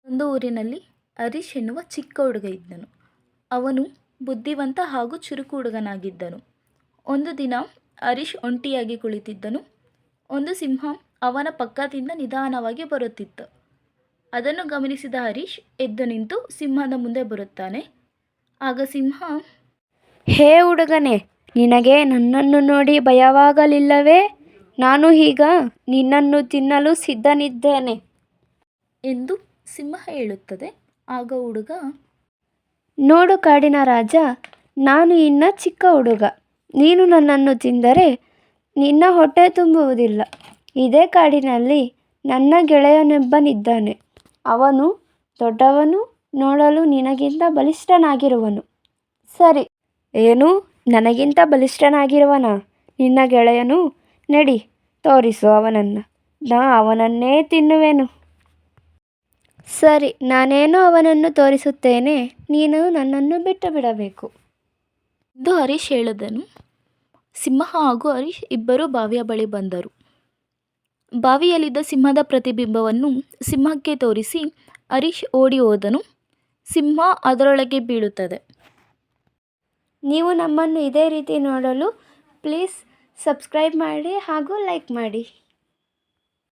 ಒಂದು ಊರಿನಲ್ಲಿ ಹರೀಶ್ ಎನ್ನುವ ಚಿಕ್ಕ ಹುಡುಗ ಇದ್ದನು. ಅವನು ಬುದ್ಧಿವಂತ ಹಾಗೂ ಚುರುಕು ಹುಡುಗನಾಗಿದ್ದನು. ಒಂದು ದಿನ ಹರೀಶ್ ಒಂಟಿಯಾಗಿ ಕುಳಿತಿದ್ದನು. ಒಂದು ಸಿಂಹ ಅವನ ಪಕ್ಕದಿಂದ ನಿಧಾನವಾಗಿ ಬರುತ್ತಿತ್ತು. ಅದನ್ನು ಗಮನಿಸಿದ ಹರೀಶ್ ಎದ್ದು ನಿಂತು ಸಿಂಹದ ಮುಂದೆ ಬರುತ್ತಾನೆ. ಆಗ ಸಿಂಹ, ಹೇ ಹುಡುಗನೇ, ನಿನಗೆ ನನ್ನನ್ನು ನೋಡಿ ಭಯವಾಗಲಿಲ್ಲವೇ? ನಾನು ಈಗ ನಿನ್ನನ್ನು ತಿನ್ನಲು ಸಿದ್ಧನಿದ್ದೇನೆ ಎಂದು ಸಿಂಹ ಹೇಳುತ್ತದೆ. ಆಗ ಹುಡುಗ, ನೋಡು ಕಾಡಿನ ರಾಜ, ನಾನು ಇನ್ನ ಚಿಕ್ಕ ಹುಡುಗ. ನೀನು ನನ್ನನ್ನು ತಿಂದರೆ ನಿನ್ನ ಹೊಟ್ಟೆ ತುಂಬುವುದಿಲ್ಲ. ಇದೇ ಕಾಡಿನಲ್ಲಿ ನನ್ನ ಗೆಳೆಯನೊಬ್ಬನಿದ್ದಾನೆ. ಅವನು ದೊಡ್ಡವನು, ನೋಡಲು ನಿನಗಿಂತ ಬಲಿಷ್ಠನಾಗಿರುವನು. ಸರಿ, ಏನು, ನನಗಿಂತ ಬಲಿಷ್ಠನಾಗಿರುವನಾ ನಿನ್ನ ಗೆಳೆಯನು? ನಡಿ, ತೋರಿಸು ಅವನನ್ನು. ಅವನನ್ನೇ ತಿನ್ನುವೆನು. ಸರಿ, ನಾನೇನೋ ಅವನನ್ನು ತೋರಿಸುತ್ತೇನೆ. ನೀನು ನನ್ನನ್ನು ಬಿಟ್ಟು ಬಿಡಬೇಕು ಎಂದು ಹರೀಶ್ ಹೇಳಿದನು. ಸಿಂಹ ಹಾಗೂ ಹರೀಶ್ ಇಬ್ಬರು ಬಾವಿಯ ಬಳಿ ಬಂದರು. ಬಾವಿಯಲ್ಲಿದ್ದ ಸಿಂಹದ ಪ್ರತಿಬಿಂಬವನ್ನು ಸಿಂಹಕ್ಕೆ ತೋರಿಸಿ ಹರೀಶ್ ಓಡಿ ಹೋದನು. ಸಿಂಹ ಅದರೊಳಗೆ ಬೀಳುತ್ತದೆ. ನೀವು ನಮ್ಮನ್ನು ಇದೇ ರೀತಿ ನೋಡಲು ಪ್ಲೀಸ್ ಸಬ್ಸ್ಕ್ರೈಬ್ ಮಾಡಿ ಹಾಗೂ ಲೈಕ್ ಮಾಡಿ.